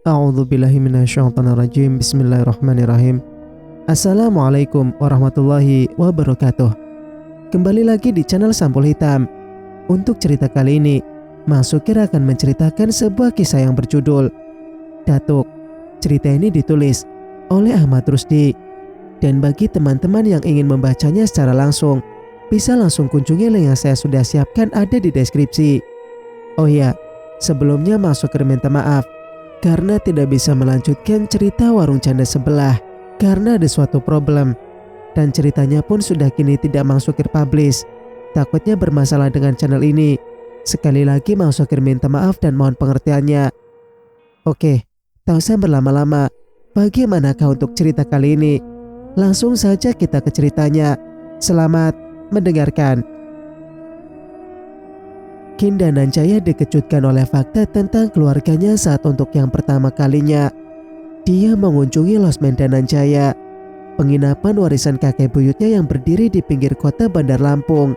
A'udzubillahi minasyaitonirrajim. Bismillahirrahmanirrahim. Assalamualaikum warahmatullahi wabarakatuh. Kembali lagi di channel Sampul Hitam. Untuk cerita kali ini, Mas Sukir akan menceritakan sebuah kisah yang berjudul Datuk. Cerita ini ditulis oleh Ahmad Rusdi. Dan bagi teman-teman yang ingin membacanya secara langsung, bisa langsung kunjungi link yang saya sudah siapkan ada di deskripsi. Oh iya, sebelumnya Mas Sukir minta maaf karena tidak bisa melanjutkan cerita warung canda sebelah karena ada suatu problem, dan ceritanya pun sudah kini tidak Mang Sukir publish. Takutnya bermasalah dengan channel ini. Sekali lagi Mang Sukir minta maaf dan mohon pengertiannya. Oke, tak usah berlama-lama. Bagaimanakah untuk cerita kali ini? Langsung saja kita ke ceritanya. Selamat mendengarkan. Kin Dananjaya dikejutkan oleh fakta tentang keluarganya saat untuk yang pertama kalinya dia mengunjungi losmen Dananjaya, penginapan warisan kakek buyutnya yang berdiri di pinggir kota Bandar Lampung.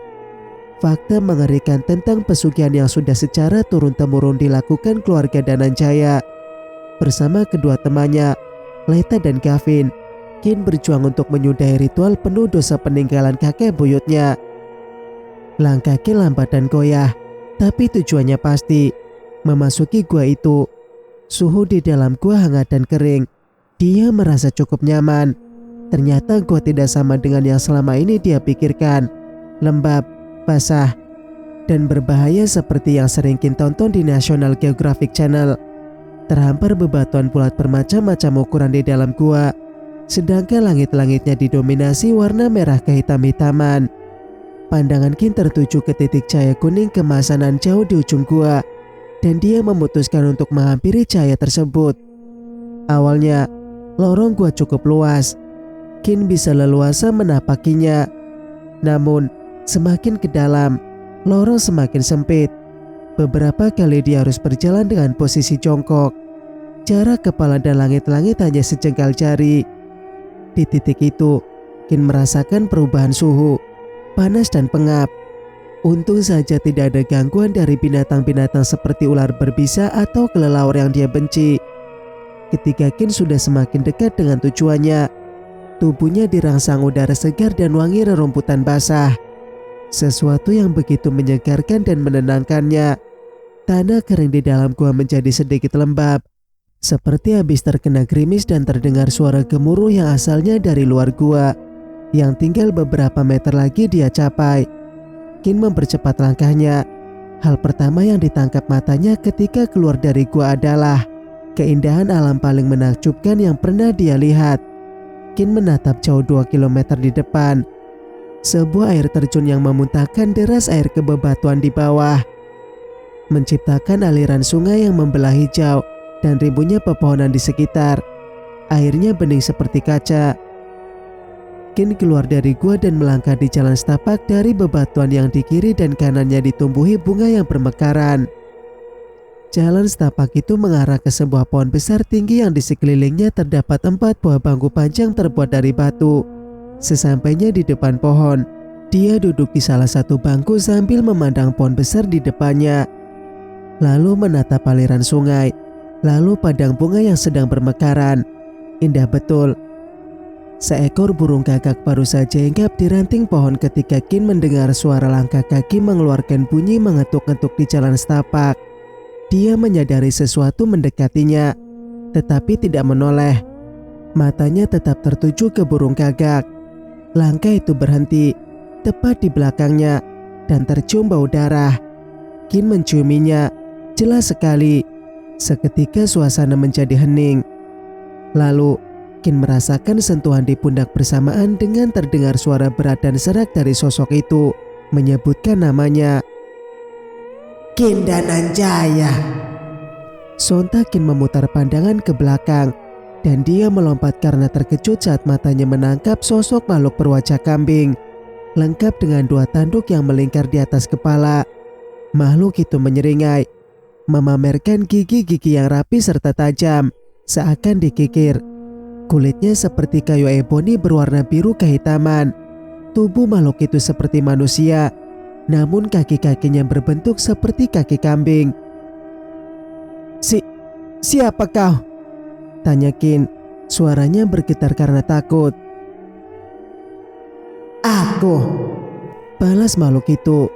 Fakta mengerikan tentang pesugihan yang sudah secara turun-temurun dilakukan keluarga Dananjaya. Bersama kedua temannya, Leta dan Gavin, Kin berjuang untuk menyudahi ritual penuh dosa peninggalan kakek buyutnya. Langkah Kin lambat dan goyah, tapi tujuannya pasti, memasuki gua itu. Suhu di dalam gua hangat dan kering. Dia merasa cukup nyaman. Ternyata gua tidak sama dengan yang selama ini dia pikirkan. Lembab, basah, dan berbahaya seperti yang sering Kin tonton di National Geographic Channel. Terhampar bebatuan bulat bermacam-macam ukuran di dalam gua, sedangkan langit-langitnya didominasi warna merah kehitam-hitaman. Pandangan Kin tertuju ke titik cahaya kuning kemasanan jauh di ujung gua, dan dia memutuskan untuk menghampiri cahaya tersebut. Awalnya, lorong gua cukup luas. Kin bisa leluasa menapakinya. Namun, semakin ke dalam, lorong semakin sempit. Beberapa kali dia harus berjalan dengan posisi jongkok. Jarak kepala dan langit-langit hanya sejengkal jari. Di titik itu, Kin merasakan perubahan suhu, panas dan pengap. Untung saja tidak ada gangguan dari binatang-binatang seperti ular berbisa atau kelelawar yang dia benci. Ketika Kin sudah semakin dekat dengan tujuannya, tubuhnya dirangsang udara segar dan wangi rerumputan basah. Sesuatu yang begitu menyegarkan dan menenangkannya. Tanah kering di dalam gua menjadi sedikit lembab, seperti habis terkena gerimis, dan terdengar suara gemuruh yang asalnya dari luar gua, yang tinggal beberapa meter lagi dia capai. Kin mempercepat langkahnya. Hal pertama yang ditangkap matanya ketika keluar dari gua adalah keindahan alam paling menakjubkan yang pernah dia lihat. Kin menatap jauh 2 km di depan. Sebuah air terjun yang memuntahkan deras air ke bebatuan di bawah, menciptakan aliran sungai yang membelah hijau dan rimbunnya pepohonan di sekitar. Airnya bening seperti kaca. Kin keluar dari gua dan melangkah di jalan setapak dari bebatuan yang di kiri dan kanannya ditumbuhi bunga yang bermekaran. Jalan setapak itu mengarah ke sebuah pohon besar tinggi yang di sekelilingnya terdapat 4 buah bangku panjang terbuat dari batu. Sesampainya di depan pohon, dia duduk di salah satu bangku sambil memandang pohon besar di depannya. Lalu menatap aliran sungai, lalu padang bunga yang sedang bermekaran. Indah betul. Seekor burung gagak baru saja hinggap di ranting pohon ketika Kin mendengar suara langkah kaki mengeluarkan bunyi mengetuk-ngetuk di jalan setapak. Dia menyadari sesuatu mendekatinya, tetapi tidak menoleh. Matanya tetap tertuju ke burung gagak. Langkah itu berhenti tepat di belakangnya dan tercium bau darah. Kin menciuminya, jelas sekali. Seketika suasana menjadi hening. Lalu Kin merasakan sentuhan di pundak bersamaan dengan terdengar suara berat dan serak dari sosok itu menyebutkan namanya. Kin Dananjaya. Sontak Kin memutar pandangan ke belakang, dan dia melompat karena terkejut saat matanya menangkap sosok makhluk berwajah kambing, lengkap dengan 2 tanduk yang melingkar di atas kepala. Makhluk itu menyeringai, memamerkan gigi-gigi yang rapi serta tajam, seakan dikikir. Kulitnya seperti kayu eboni berwarna biru kehitaman. Tubuh makhluk itu seperti manusia, namun kaki-kakinya berbentuk seperti kaki kambing. Siapa kau? Tanya Kin. Suaranya bergetar karena takut. Aku, balas makhluk itu.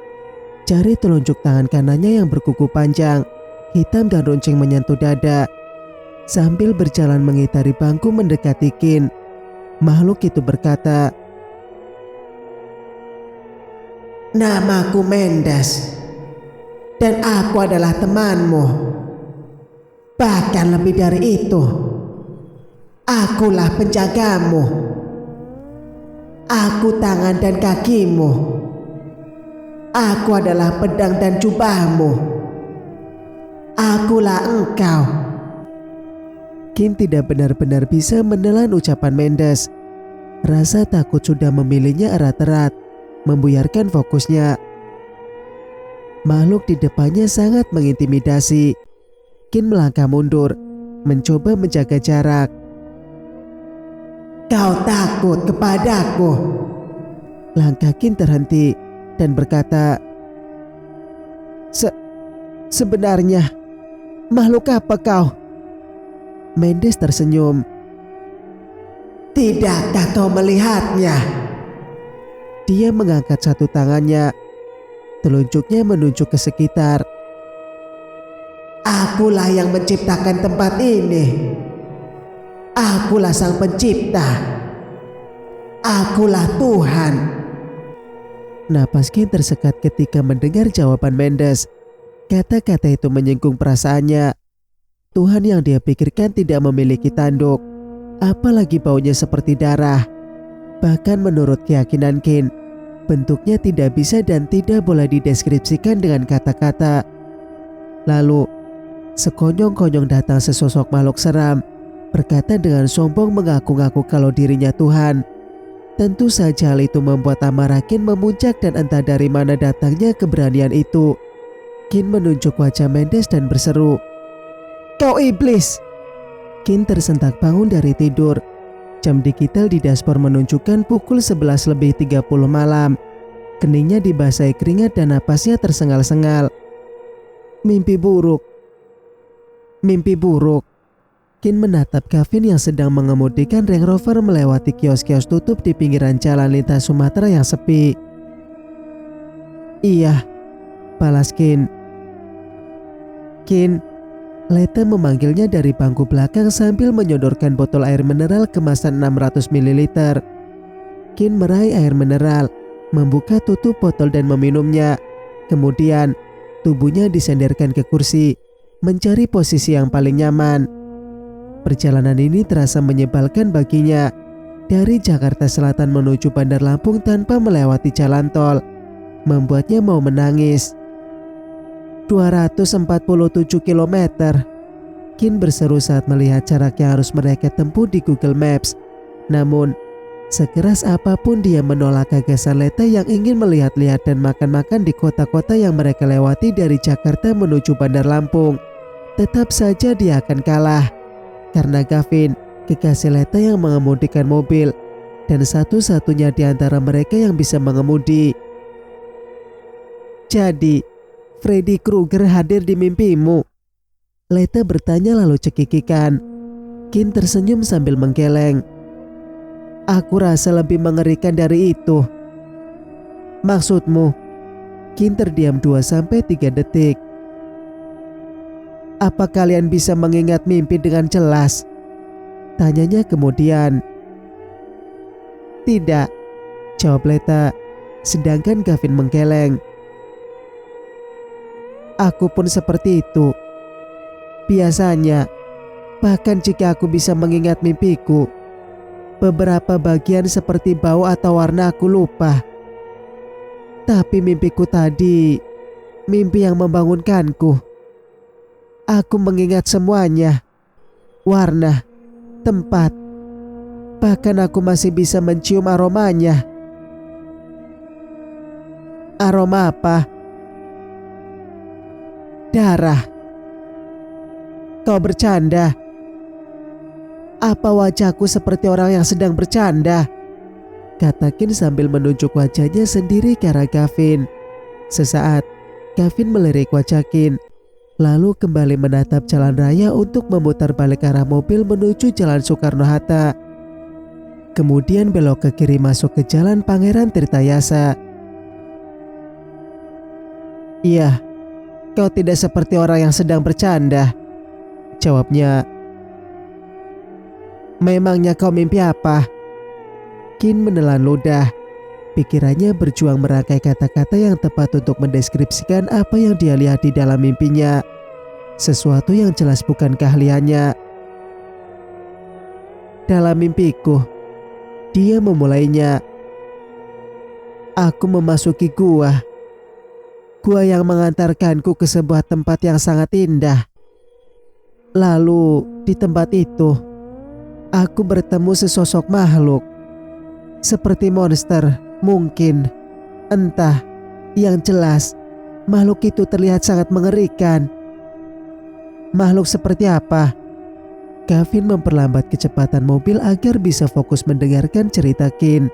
Jari telunjuk tangan kanannya yang berkuku panjang, hitam dan runcing menyentuh dada. Sambil berjalan mengitari bangku mendekati Kin, makhluk itu berkata, "Namaku Mendes, dan aku adalah temanmu. Bahkan lebih dari itu, akulah penjagamu. Aku tangan dan kakimu. Aku adalah pedang dan jubahmu. Akulah engkau." Kin tidak benar-benar bisa menelan ucapan Mendes. Rasa takut sudah memilihnya erat-erat, membuyarkan fokusnya. Makhluk di depannya sangat mengintimidasi. Kin melangkah mundur, mencoba menjaga jarak. "Kau takut kepadaku?" Langkah Kin terhenti dan berkata, Sebenarnya, makhluk apa kau?" Mendes tersenyum. "Tidakkah kau melihatnya?" Dia mengangkat satu tangannya. Telunjuknya menunjuk ke sekitar. "Akulah yang menciptakan tempat ini. Akulah sang pencipta. Akulah Tuhan." Napas Kin tersekat ketika mendengar jawaban Mendes. Kata-kata itu menyinggung perasaannya. Tuhan yang dia pikirkan tidak memiliki tanduk, apalagi baunya seperti darah. Bahkan menurut keyakinan Kin, bentuknya tidak bisa dan tidak boleh dideskripsikan dengan kata-kata. Lalu, sekonyong-konyong datang sesosok makhluk seram, berkata dengan sombong mengaku-ngaku kalau dirinya Tuhan. Tentu saja hal itu membuat amarah Kin memuncak dan entah dari mana datangnya keberanian itu. Kin menunjuk wajah Mendes dan berseru, "Kau iblis!" Kin tersentak bangun dari tidur. Jam digital di dashboard menunjukkan pukul 11:30 malam. Keningnya dibasahi keringat dan napasnya tersengal-sengal. Mimpi buruk. Mimpi buruk. Kin menatap Gavin yang sedang mengemudikan Range Rover melewati kios-kios tutup di pinggiran jalan lintas Sumatera yang sepi. "Iya," balas Kin. "Kin," Leta memanggilnya dari bangku belakang sambil menyodorkan botol air mineral kemasan 600 ml. Kin meraih air mineral, membuka tutup botol dan meminumnya. Kemudian, tubuhnya disenderkan ke kursi, mencari posisi yang paling nyaman. Perjalanan ini terasa menyebalkan baginya. Dari Jakarta Selatan menuju Bandar Lampung tanpa melewati jalan tol, membuatnya mau menangis. 247 km. Kin berseru saat melihat jarak yang harus mereka tempuh di Google Maps. Namun, sekeras apapun dia menolak gagasan Leta yang ingin melihat-lihat dan makan-makan di kota-kota yang mereka lewati dari Jakarta menuju Bandar Lampung. Tetap saja dia akan kalah. Karena Gavin, kekasih Leta yang mengemudikan mobil, dan satu-satunya di antara mereka yang bisa mengemudi. "Jadi, Freddy Krueger hadir di mimpimu?" Leta bertanya lalu cekikikan. Kin tersenyum sambil menggeleng. "Aku rasa lebih mengerikan dari itu." "Maksudmu?" Kin terdiam 2-3 detik. "Apa kalian bisa mengingat mimpi dengan jelas?" Tanyanya kemudian. "Tidak," jawab Leta, sedangkan Gavin menggeleng. "Aku pun seperti itu. Biasanya, bahkan jika aku bisa mengingat mimpiku, beberapa bagian seperti bau atau warna aku lupa. Tapi mimpiku tadi, mimpi yang membangunkanku. Aku mengingat semuanya. Warna, tempat, bahkan aku masih bisa mencium aromanya." "Aroma apa?" "Darah." "Kau bercanda?" "Apa wajahku seperti orang yang sedang bercanda?" kata Kin sambil menunjuk wajahnya sendiri ke arah Gavin. Sesaat, Gavin melirik wajah Kin. lalu kembali menatap jalan raya untuk memutar balik arah mobil menuju Jalan Soekarno-Hatta. Kemudian belok ke kiri masuk ke Jalan Pangeran Tirtayasa. "Iya, kau tidak seperti orang yang sedang bercanda," jawabnya. "Memangnya kau mimpi apa?" Kin menelan ludah. Pikirannya berjuang merangkai kata-kata yang tepat untuk mendeskripsikan apa yang dia lihat di dalam mimpinya. Sesuatu yang jelas bukan keahliannya. "Dalam mimpiku," dia memulainya, "aku memasuki gua yang mengantarkanku ke sebuah tempat yang sangat indah. Lalu di tempat itu, aku bertemu sesosok makhluk. Seperti monster, mungkin. Entah, yang jelas, makhluk itu terlihat sangat mengerikan." "Makhluk seperti apa?" Gavin memperlambat kecepatan mobil agar bisa fokus mendengarkan cerita Kin.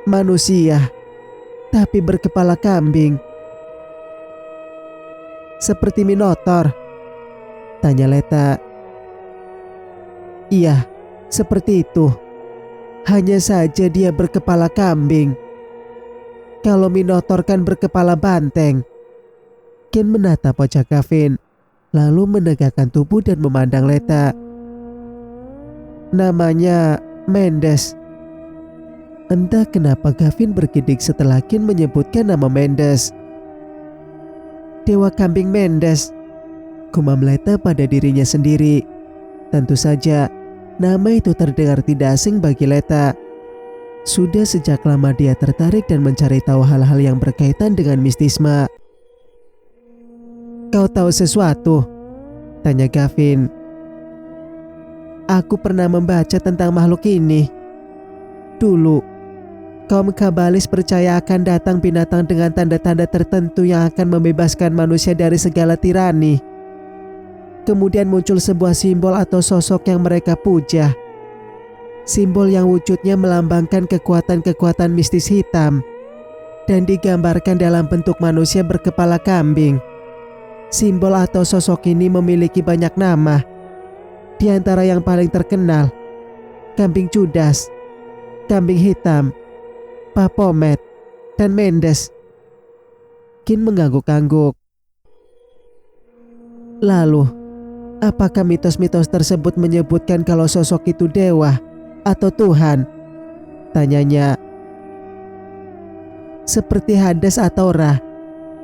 "Manusia, tapi berkepala kambing." "Seperti Minotaur?" tanya Leta. "Iya, seperti itu. Hanya saja dia berkepala kambing. Kalau Minotaur kan berkepala banteng." Kin menatap wajah Gavin, lalu menegakkan tubuh dan memandang Leta. "Namanya Mendes." Entah kenapa Gavin bergidik setelah Kin menyebutkan nama Mendes. "Dewa kambing Mendes," gumam Leta pada dirinya sendiri. Tentu saja, nama itu terdengar tidak asing bagi Leta. Sudah sejak lama dia tertarik dan mencari tahu hal-hal yang berkaitan dengan mistisme. "Kau tahu sesuatu?" tanya Gavin. "Aku pernah membaca tentang makhluk ini. Dulu, kaum Kabalis percaya akan datang binatang dengan tanda-tanda tertentu yang akan membebaskan manusia dari segala tirani. Kemudian muncul sebuah simbol atau sosok yang mereka puja. Simbol yang wujudnya melambangkan kekuatan-kekuatan mistis hitam dan digambarkan dalam bentuk manusia berkepala kambing. Simbol atau sosok ini memiliki banyak nama. Di antara yang paling terkenal, kambing Judas, kambing hitam, Baphomet, dan Mendes." Kin mengangguk-angguk. "Lalu, apakah mitos-mitos tersebut menyebutkan kalau sosok itu dewa atau Tuhan?" tanyanya. "Seperti Hades atau Ra,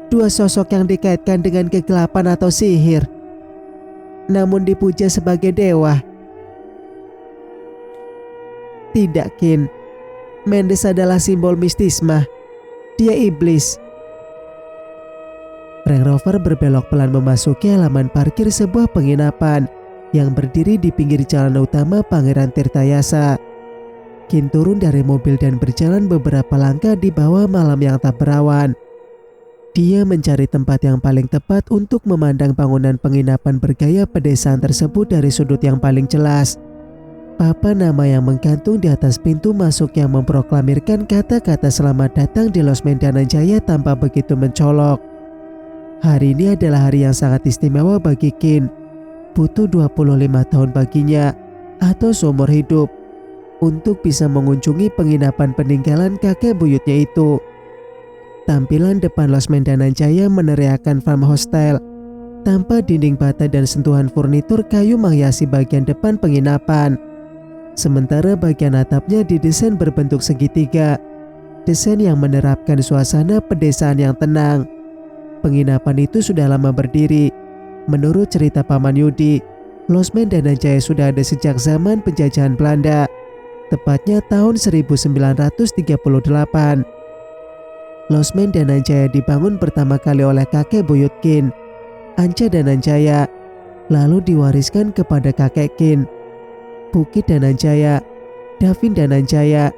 dua sosok yang dikaitkan dengan kegelapan atau sihir, namun dipuja sebagai dewa." "Tidak, Kin. Mendes adalah simbol mistisme. Dia iblis." Range Rover berbelok pelan memasuki halaman parkir sebuah penginapan yang berdiri di pinggir jalan utama Pangeran Tirtayasa. Kin turun dari mobil dan berjalan beberapa langkah di bawah malam yang tak berawan. Dia mencari tempat yang paling tepat untuk memandang bangunan penginapan bergaya pedesaan tersebut dari sudut yang paling jelas. Papan nama yang menggantung di atas pintu masuk yang memproklamirkan kata-kata selamat datang di Losmen Dananjaya tanpa begitu mencolok. Hari ini adalah hari yang sangat istimewa bagi Kin. Butuh 25 tahun baginya, atau seumur hidup, untuk bisa mengunjungi penginapan peninggalan kakek buyutnya itu. Tampilan depan Losmen Dananjaya meneriakan farm hostel, tanpa dinding bata dan sentuhan furnitur kayu menghiasi bagian depan penginapan. Sementara bagian atapnya didesain berbentuk segitiga, desain yang menerapkan suasana pedesaan yang tenang. Penginapan itu sudah lama berdiri. Menurut cerita Paman Yudi, Losmen Dananjaya sudah ada sejak zaman penjajahan Belanda, tepatnya tahun 1938. Losmen Dananjaya dibangun pertama kali oleh kakek buyut Kin, Anca Dananjaya, lalu diwariskan kepada kakek Kin, Bukit Dananjaya. Davin Dananjaya,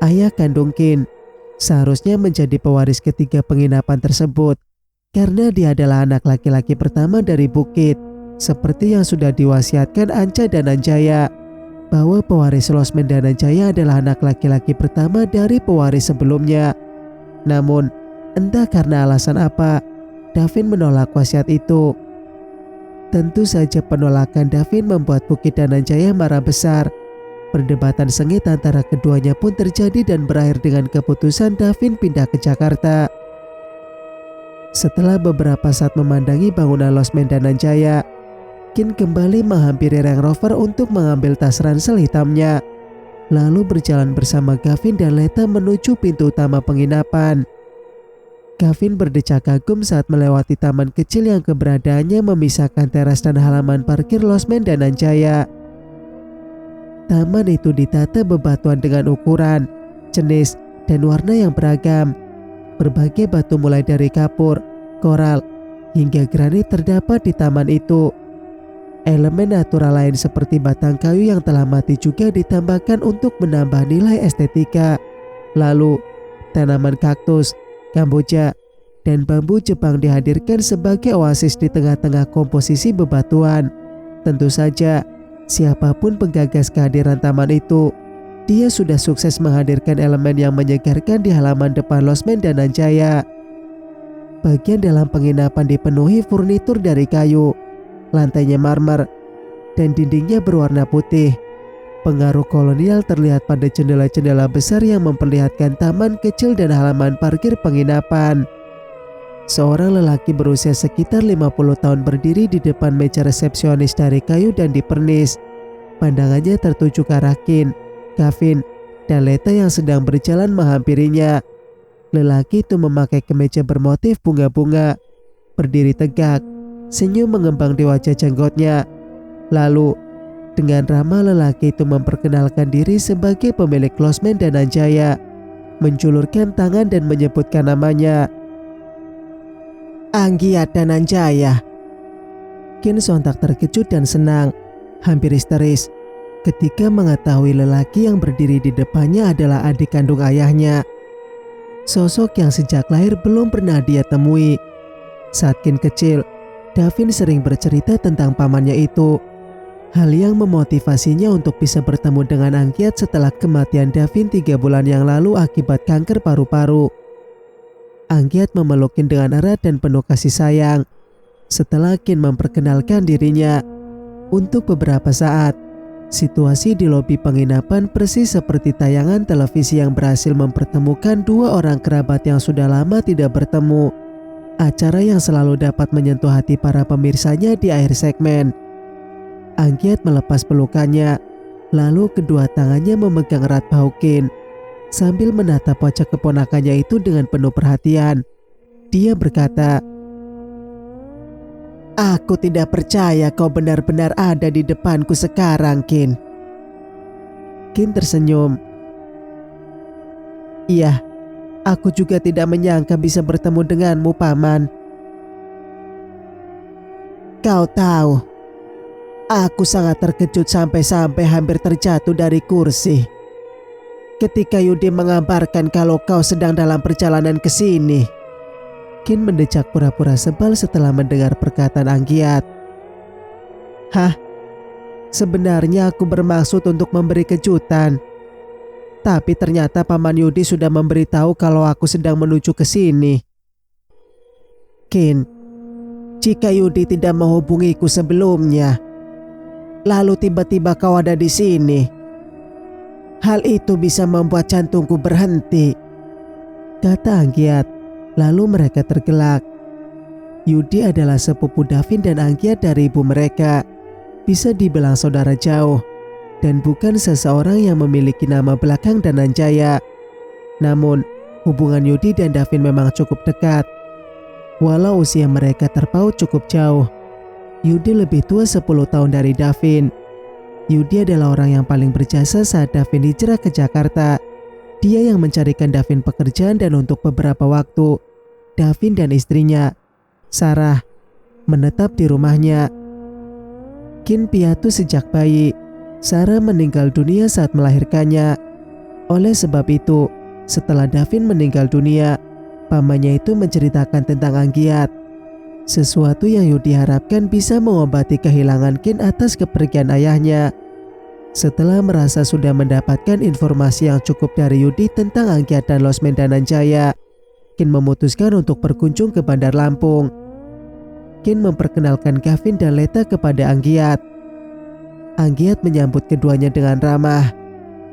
ayah kandung Kin, seharusnya menjadi pewaris ketiga penginapan tersebut karena dia adalah anak laki-laki pertama dari Bukit, seperti yang sudah diwasiatkan Anca Dananjaya, bahwa pewaris Losmen Dananjaya adalah anak laki-laki pertama dari pewaris sebelumnya. Namun, entah karena alasan apa, Davin menolak wasiat itu. Tentu saja penolakan Davin membuat Bukit Dananjaya marah besar. Perdebatan sengit antara keduanya pun terjadi dan berakhir dengan keputusan Davin pindah ke Jakarta. Setelah beberapa saat memandangi bangunan losmen Dananjaya, Kin kembali menghampiri Range Rover untuk mengambil tas ransel hitamnya, lalu berjalan bersama Gavin dan Leta menuju pintu utama penginapan. Gavin berdecak kagum saat melewati taman kecil yang keberadaannya memisahkan teras dan halaman parkir losmen Dananjaya. Taman itu ditata bebatuan dengan ukuran, jenis, dan warna yang beragam. Berbagai batu mulai dari kapur, koral, hingga granit terdapat di taman itu. Elemen natural lain seperti batang kayu yang telah mati juga ditambahkan untuk menambah nilai estetika. Lalu, tanaman kaktus, kamboja, dan bambu Jepang dihadirkan sebagai oasis di tengah-tengah komposisi bebatuan. Tentu saja, siapapun penggagas kehadiran taman itu, dia sudah sukses menghadirkan elemen yang menyegarkan di halaman depan losmen Dananjaya. Bagian dalam penginapan dipenuhi furnitur dari kayu, lantainya marmer, dan dindingnya berwarna putih. Pengaruh kolonial terlihat pada jendela-jendela besar yang memperlihatkan taman kecil dan halaman parkir penginapan. Seorang lelaki berusia sekitar 50 tahun berdiri di depan meja resepsionis dari kayu dan dipernis. Pandangannya tertuju ke arah Kin, Gavin, dan Leta yang sedang berjalan menghampirinya. Lelaki itu memakai kemeja bermotif bunga-bunga, berdiri tegak, senyum mengembang di wajah jenggotnya. Lalu, dengan ramah lelaki itu memperkenalkan diri sebagai pemilik losmen Dananjaya, menjulurkan tangan dan menyebutkan namanya. Anggiat Dananjaya. Kin sontak terkejut dan senang, hampir histeris, ketika mengetahui lelaki yang berdiri di depannya adalah adik kandung ayahnya. Sosok yang sejak lahir belum pernah dia temui. Saat Kin kecil, Davin sering bercerita tentang pamannya itu. Hal yang memotivasinya untuk bisa bertemu dengan Anggiat setelah kematian Davin 3 bulan yang lalu akibat kanker paru-paru. Anggiat memeluk Kin dengan erat dan penuh kasih sayang. Setelah Kin memperkenalkan dirinya, untuk beberapa saat, situasi di lobi penginapan persis seperti tayangan televisi yang berhasil mempertemukan dua orang kerabat yang sudah lama tidak bertemu. Acara yang selalu dapat menyentuh hati para pemirsanya di akhir segmen. Anggiat melepas pelukannya, lalu kedua tangannya memegang erat bahu Kin. Sambil menatap wajah keponakannya itu dengan penuh perhatian, dia berkata, "Aku tidak percaya kau benar-benar ada di depanku sekarang, Kin." Kin tersenyum. "Iya, aku juga tidak menyangka bisa bertemu denganmu, Paman." "Kau tahu, aku sangat terkejut sampai hampir terjatuh dari kursi ketika Yudi mengabarkan kalau kau sedang dalam perjalanan ke sini." Kin mendecak pura-pura sebal setelah mendengar perkataan Anggiat. "Hah? Sebenarnya aku bermaksud untuk memberi kejutan. Tapi ternyata Paman Yudi sudah memberitahu kalau aku sedang menuju ke sini." "Kin, jika Yudi tidak menghubungiku sebelumnya, lalu tiba-tiba kau ada di sini, hal itu bisa membuat jantungku berhenti," kata Anggiat. Lalu mereka tergelak. Yudi adalah sepupu Davin dan Anggiat dari ibu mereka. Bisa dibilang saudara jauh, dan bukan seseorang yang memiliki nama belakang Dananjaya. Namun, hubungan Yudi dan Davin memang cukup dekat. Walau usia mereka terpaut cukup jauh, Yudi lebih tua 10 tahun dari Davin. Yudi adalah orang yang paling berjasa saat Davin hijrah ke Jakarta. Dia yang mencarikan Davin pekerjaan dan untuk beberapa waktu, Davin dan istrinya, Sarah, menetap di rumahnya. Kin piatu sejak bayi. Sarah meninggal dunia saat melahirkannya. Oleh sebab itu, setelah Davin meninggal dunia, pamannya itu menceritakan tentang Anggiat. Sesuatu yang Yudi harapkan bisa mengobati kehilangan Kin atas kepergian ayahnya. Setelah merasa sudah mendapatkan informasi yang cukup dari Yudi tentang Anggiat dan losmen Dananjaya, Kin memutuskan untuk berkunjung ke Bandar Lampung. Kin memperkenalkan Gavin dan Leta kepada Anggiat. Anggiat menyambut keduanya dengan ramah.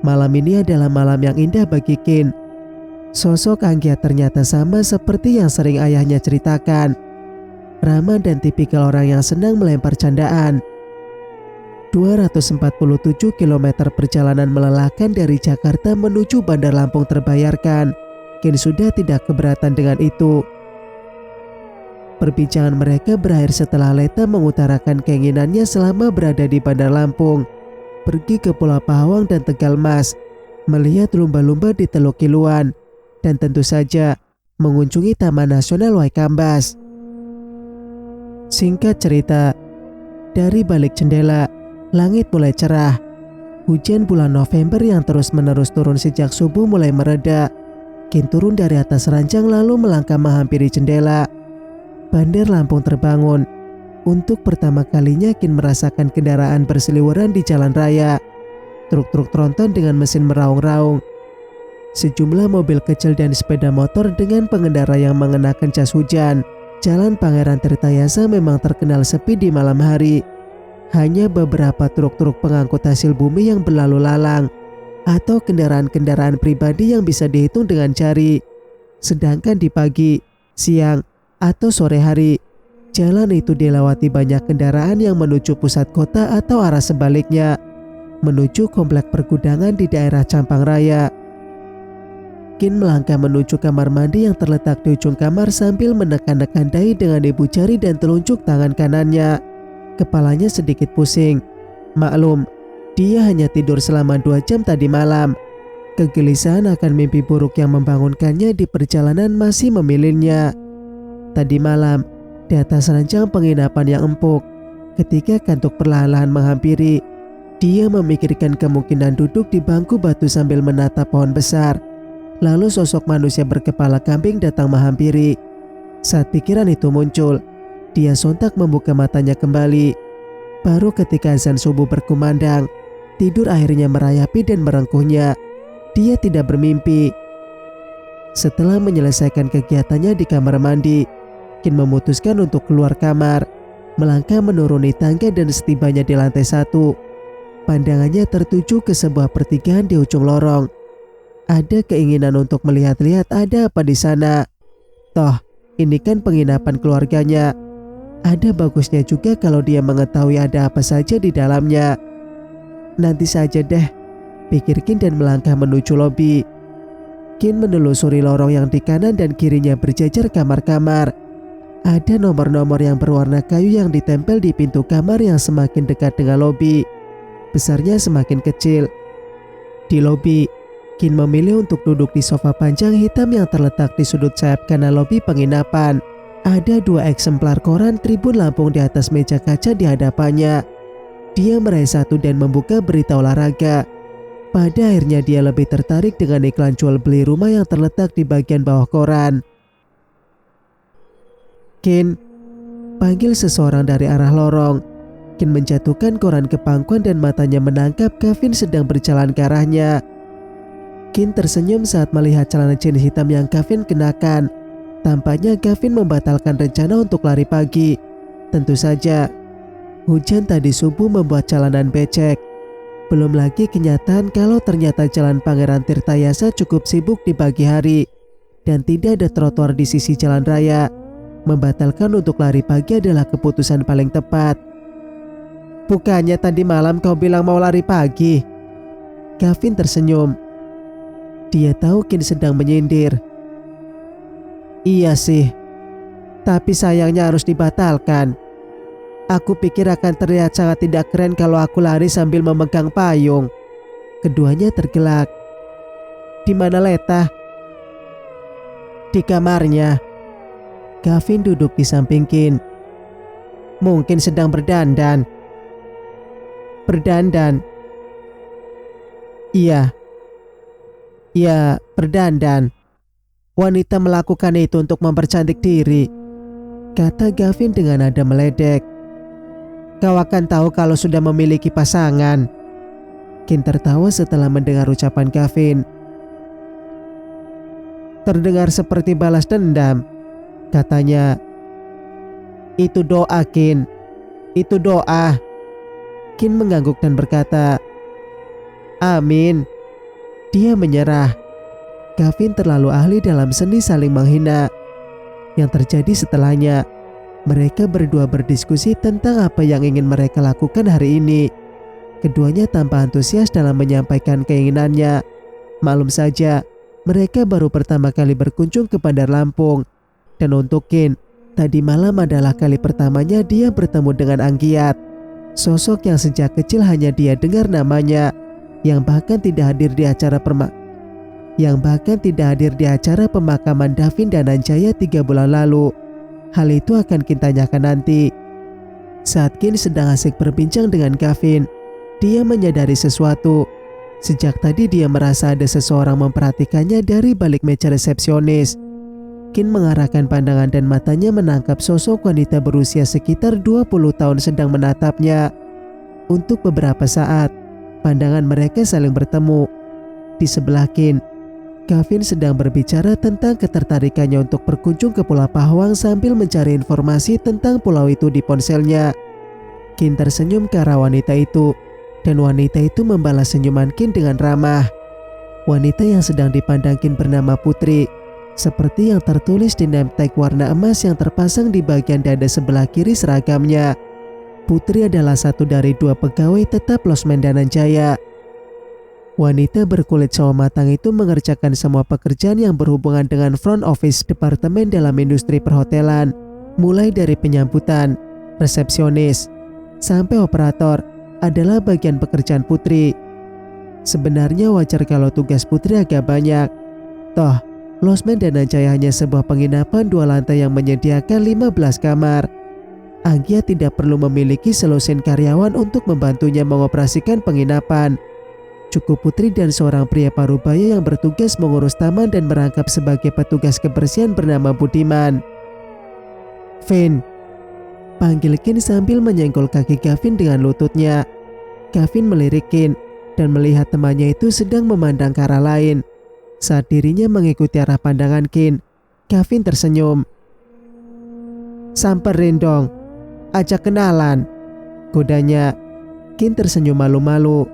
Malam ini adalah malam yang indah bagi Kin. Sosok Anggiat ternyata sama seperti yang sering ayahnya ceritakan. Ramah dan tipikal orang yang senang melempar candaan. 247 km perjalanan melelahkan dari Jakarta menuju Bandar Lampung terbayarkan. Kin sudah tidak keberatan dengan itu. Perbincangan mereka berakhir setelah Leta mengutarakan keinginannya selama berada di Bandar Lampung, pergi ke Pulau Pahawang dan Tegalmas, melihat lumba-lumba di Teluk Kiluan, dan tentu saja mengunjungi Taman Nasional Waikambas. Singkat cerita, dari balik jendela, langit mulai cerah. Hujan bulan November yang terus-menerus turun sejak subuh mulai mereda. Kin turun dari atas ranjang lalu melangkah menghampiri jendela. Bandar Lampung terbangun. Untuk pertama kalinya Kin merasakan kendaraan berseliweran di jalan raya. Truk-truk tronton dengan mesin meraung-raung. Sejumlah mobil kecil dan sepeda motor dengan pengendara yang mengenakan jas hujan. Jalan Pangeran Tirtayasa memang terkenal sepi di malam hari. Hanya beberapa truk-truk pengangkut hasil bumi yang berlalu lalang, atau kendaraan-kendaraan pribadi yang bisa dihitung dengan jari. Sedangkan di pagi, siang, atau sore hari, jalan itu dilewati banyak kendaraan yang menuju pusat kota atau arah sebaliknya, menuju komplek pergudangan di daerah Campang Raya. Kin melangkah menuju kamar mandi yang terletak di ujung kamar sambil menekan-nekan dahi dengan ibu jari dan telunjuk tangan kanannya. Kepalanya sedikit pusing. Maklum, dia hanya tidur selama 2 jam tadi malam. Kegelisahan akan mimpi buruk yang membangunkannya di perjalanan masih memilihnya. Tadi malam, di atas ranjang penginapan yang empuk, ketika kantuk perlahan-lahan menghampiri, dia memikirkan kemungkinan duduk di bangku batu sambil menatap pohon besar. Lalu sosok manusia berkepala kambing datang menghampiri. Saat pikiran itu muncul, dia sontak membuka matanya kembali. Baru ketika azan subuh berkumandang, tidur akhirnya merayapi dan merengkuhnya. Dia tidak bermimpi. Setelah menyelesaikan kegiatannya di kamar mandi, Kin memutuskan untuk keluar kamar, melangkah menuruni tangga dan setibanya di lantai 1. Pandangannya tertuju ke sebuah pertigaan di ujung lorong. Ada keinginan untuk melihat-lihat ada apa di sana. Toh, ini kan penginapan keluarganya. Ada bagusnya juga kalau dia mengetahui ada apa saja di dalamnya. Nanti saja deh, pikir Kin dan melangkah menuju lobi. Kin menelusuri lorong yang di kanan dan kirinya berjajar kamar-kamar. Ada nomor-nomor yang berwarna kayu yang ditempel di pintu kamar yang semakin dekat dengan lobi. Besarnya semakin kecil. Di lobi, Kin memilih untuk duduk di sofa panjang hitam yang terletak di sudut sayap kanan lobi penginapan. Ada 2 eksemplar koran Tribun Lampung di atas meja kaca di hadapannya. Dia meraih satu dan membuka berita olahraga. Pada akhirnya dia lebih tertarik dengan iklan jual beli rumah yang terletak di bagian bawah koran. Kin, panggil seseorang dari arah lorong. Kin menjatuhkan koran ke pangkuan dan matanya menangkap Gavin sedang berjalan ke arahnya. Kin tersenyum saat melihat celana jeans hitam yang Gavin kenakan. Tampaknya Gavin membatalkan rencana untuk lari pagi. Tentu saja, hujan tadi subuh membuat jalanan becek. Belum lagi kenyataan kalau ternyata jalan Pangeran Tirtayasa cukup sibuk di pagi hari dan tidak ada trotoar di sisi jalan raya. Membatalkan untuk lari pagi adalah keputusan paling tepat. Bukannya tadi malam kau bilang mau lari pagi? Gavin tersenyum. Dia tahu Kin sedang menyindir. Iya sih, tapi sayangnya harus dibatalkan. Aku pikir akan terlihat sangat tidak keren kalau aku lari sambil memegang payung. Keduanya tergelak. Di mana Leta? Di kamarnya. Gavin duduk di samping Kin. Mungkin sedang berdandan. Berdandan? Iya. Ya, berdandan. Wanita melakukan itu untuk mempercantik diri, kata Gavin dengan nada meledek. Kau akan tahu kalau sudah memiliki pasangan. Kin tertawa setelah mendengar ucapan Gavin. Terdengar seperti balas dendam, katanya. Itu doa, Kin. Itu doa. Kin mengangguk dan berkata, amin. Dia menyerah. Gavin terlalu ahli dalam seni saling menghina. Yang terjadi setelahnya, mereka berdua berdiskusi tentang apa yang ingin mereka lakukan hari ini. Keduanya tanpa antusias dalam menyampaikan keinginannya. Maklum saja, mereka baru pertama kali berkunjung ke Bandar Lampung. Dan untuk Kin, tadi malam adalah kali pertamanya dia bertemu dengan Anggiat. Sosok yang sejak kecil hanya dia dengar namanya, yang bahkan tidak hadir di acara pemakaman Davin dan Anjaya 3 bulan lalu. Hal itu akan Kin tanyakan nanti. Saat Kin sedang asik berbincang dengan Gavin, dia menyadari sesuatu. Sejak tadi dia merasa ada seseorang memperhatikannya dari balik meja resepsionis. Kin mengarahkan pandangan dan matanya menangkap sosok wanita berusia sekitar 20 tahun sedang menatapnya. Untuk beberapa saat, pandangan mereka saling bertemu. Di sebelah Kin, Gavin sedang berbicara tentang ketertarikannya untuk berkunjung ke Pulau Pahwang sambil mencari informasi tentang pulau itu di ponselnya. Kin tersenyum ke arah wanita itu, dan wanita itu membalas senyuman Kin dengan ramah. Wanita yang sedang dipandang Kin bernama Putri, seperti yang tertulis di name tag warna emas yang terpasang di bagian dada sebelah kiri seragamnya. Putri adalah satu dari 2 pegawai tetap Losmen Dananjaya. Wanita berkulit sawo matang itu mengerjakan semua pekerjaan yang berhubungan dengan front office departemen dalam industri perhotelan, mulai dari penyambutan, resepsionis, sampai operator adalah bagian pekerjaan Putri. Sebenarnya wajar kalau tugas Putri agak banyak. Toh, Losmen Dananjaya hanya sebuah penginapan 2 lantai yang menyediakan 15 kamar. Anggia tidak perlu memiliki selusin karyawan untuk membantunya mengoperasikan penginapan. Cukup Putri dan seorang pria parubaya yang bertugas mengurus taman dan merangkap sebagai petugas kebersihan bernama Budiman. Vin, panggil Kin sambil menyenggol kaki Gavin dengan lututnya. Gavin melirik Kin dan melihat temannya itu sedang memandang ke arah lain. Saat dirinya mengikuti arah pandangan Kin, Gavin tersenyum. Samperin dong, ajak kenalan, godanya. Kin tersenyum malu-malu.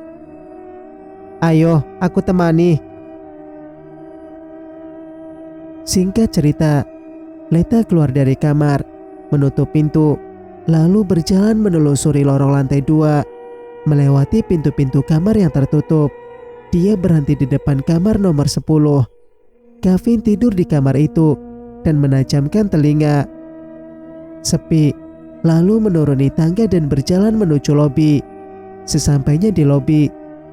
Ayo, aku temani. Singkat cerita, Leta keluar dari kamar, menutup pintu, lalu berjalan menelusuri lorong lantai 2, melewati pintu-pintu kamar yang tertutup. Dia berhenti di depan kamar nomor 10. Gavin tidur di kamar itu dan menajamkan telinga. Sepi, lalu menuruni tangga dan berjalan menuju lobi. Sesampainya di lobi,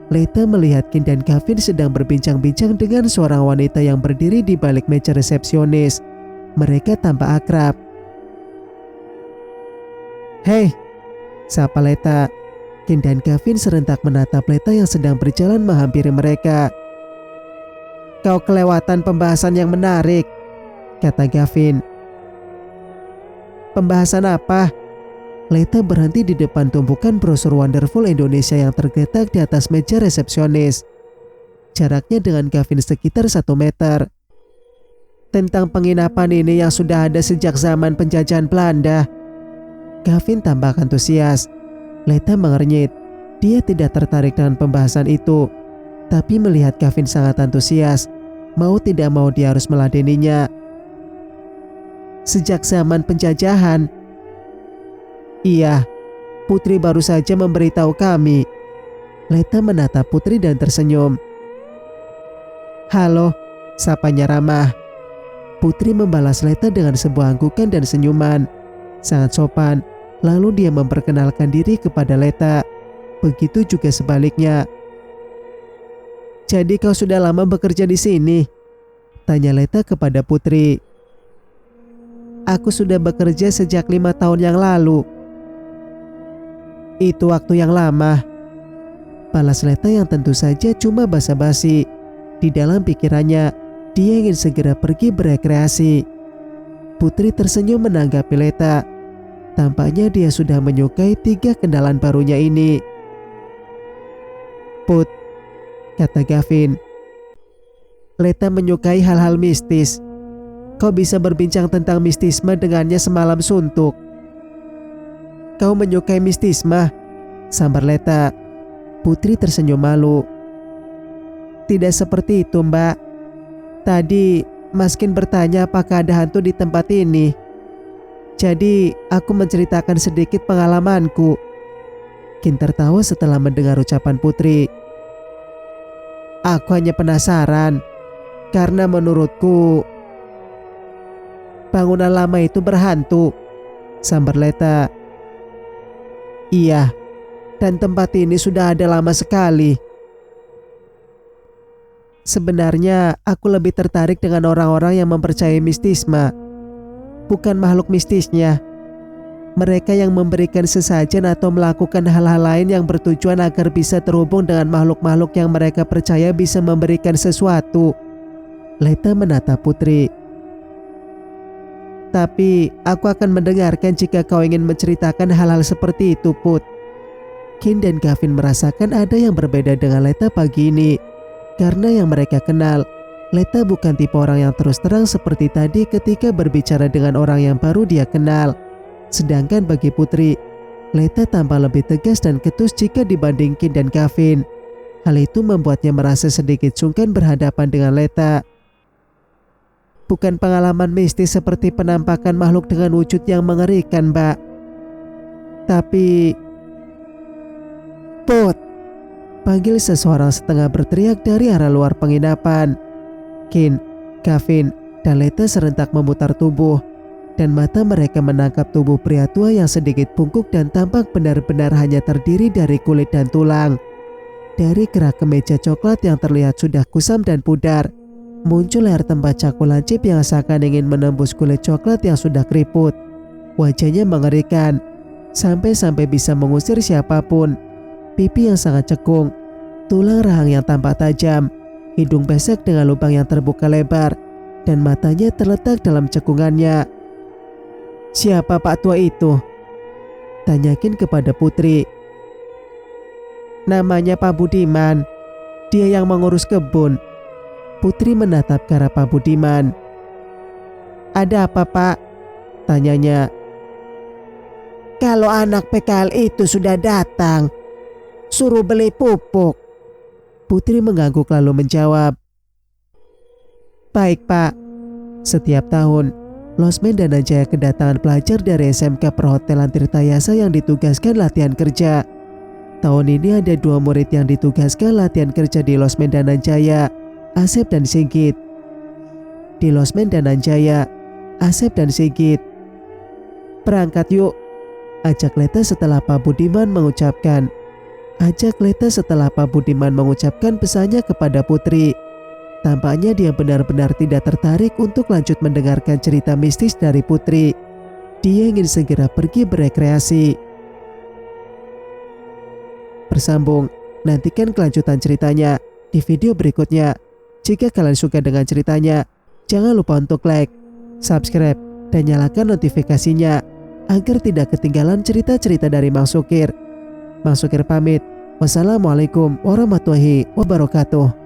Leta melihat Kin dan Gavin sedang berbincang-bincang dengan seorang wanita yang berdiri di balik meja resepsionis. Mereka tampak akrab. Hei, sapa Leta. Kin dan Gavin serentak menatap Leta yang sedang berjalan menghampiri mereka. Kau kelewatan pembahasan yang menarik, kata Gavin. Pembahasan apa? Leta berhenti di depan tumpukan brosur Wonderful Indonesia yang tergeletak di atas meja resepsionis. Jaraknya dengan Gavin sekitar 1 meter. Tentang penginapan ini yang sudah ada sejak zaman penjajahan Belanda. Gavin tampak antusias. Leta mengernyit. Dia tidak tertarik dengan pembahasan itu. Tapi melihat Gavin sangat antusias, mau tidak mau dia harus meladeninya. Sejak zaman penjajahan? Iya, Putri baru saja memberitahu kami. Leta menatap Putri dan tersenyum. Halo, sapanya ramah. Putri membalas Leta dengan sebuah anggukan dan senyuman. Sangat sopan. Lalu dia memperkenalkan diri kepada Leta. Begitu juga sebaliknya. Jadi kau sudah lama bekerja di sini? Tanya Leta kepada Putri. Aku sudah bekerja sejak 5 tahun yang lalu. Itu waktu yang lama. Balas Leta yang tentu saja cuma basa-basi. Di dalam pikirannya, dia ingin segera pergi berekreasi. Putri tersenyum menanggapi Leta. Tampaknya dia sudah menyukai 3 kenalan barunya ini. Put, kata Gavin. Leta menyukai hal-hal mistis. Kau bisa berbincang tentang mistisme dengannya semalam suntuk. Kau menyukai mistisma? Sambar Leta. Putri tersenyum malu. Tidak seperti itu, Mbak. Tadi Mas Kin bertanya apakah ada hantu di tempat ini. Jadi aku menceritakan sedikit pengalamanku. Kin tertawa setelah mendengar ucapan Putri. Aku hanya penasaran, karena menurutku bangunan lama itu berhantu. Sambar Leta. Iya, dan tempat ini sudah ada lama sekali. Sebenarnya aku lebih tertarik dengan orang-orang yang mempercayai mistisme, bukan makhluk mistisnya. Mereka yang memberikan sesajen atau melakukan hal-hal lain yang bertujuan agar bisa terhubung dengan makhluk-makhluk yang mereka percaya bisa memberikan sesuatu. Leta menatap Putri. Tapi aku akan mendengarkan jika kau ingin menceritakan hal-hal seperti itu, Put. Kin dan Gavin merasakan ada yang berbeda dengan Leta pagi ini. Karena yang mereka kenal, Leta bukan tipe orang yang terus terang seperti tadi ketika berbicara dengan orang yang baru dia kenal. Sedangkan bagi Putri, Leta tampak lebih tegas dan ketus jika dibanding Kin dan Gavin. Hal itu membuatnya merasa sedikit sungkan berhadapan dengan Leta. Bukan pengalaman mistis seperti penampakan makhluk dengan wujud yang mengerikan, Mbak. Tapi... Put! Panggil seseorang setengah berteriak dari arah luar penginapan. Kin, Gavin, dan Leta serentak memutar tubuh. Dan mata mereka menangkap tubuh pria tua yang sedikit bungkuk dan tampak benar-benar hanya terdiri dari kulit dan tulang. Dari kerak kemeja coklat yang terlihat sudah kusam dan pudar, muncul leher tempat caku lancip yang seakan ingin menembus kulit coklat yang sudah keriput. Wajahnya mengerikan, sampai-sampai bisa mengusir siapapun. Pipi yang sangat cekung, tulang rahang yang tampak tajam, hidung pesek dengan lubang yang terbuka lebar, dan matanya terletak dalam cekungannya. Siapa Pak Tua itu? Tanyakin kepada Putri. Namanya Pak Budiman. Dia yang mengurus kebun. Putri menatap ke arah Pak Budiman. Ada apa, Pak? Tanyanya. Kalau anak PKL itu sudah datang, suruh beli pupuk. Putri mengangguk lalu menjawab. Baik, Pak. Setiap tahun, Losmen Dananjaya kedatangan pelajar dari SMK Perhotelan Tirtayasa yang ditugaskan latihan kerja. Tahun ini ada 2 murid yang ditugaskan latihan kerja di Losmen Dananjaya, Asep dan Sigit. Di Losmen Dananjaya, Asep dan Sigit. Berangkat yuk, ajak Leta setelah Pak Budiman mengucapkan. Pesannya kepada Putri. Tampaknya dia benar-benar tidak tertarik untuk lanjut mendengarkan cerita mistis dari Putri. Dia ingin segera pergi berekreasi. Bersambung, nantikan kelanjutan ceritanya di video berikutnya. Jika kalian suka dengan ceritanya, jangan lupa untuk like, subscribe, dan nyalakan notifikasinya agar tidak ketinggalan cerita-cerita dari Mang Sukir. Mang Sukir pamit. Wassalamualaikum warahmatullahi wabarakatuh.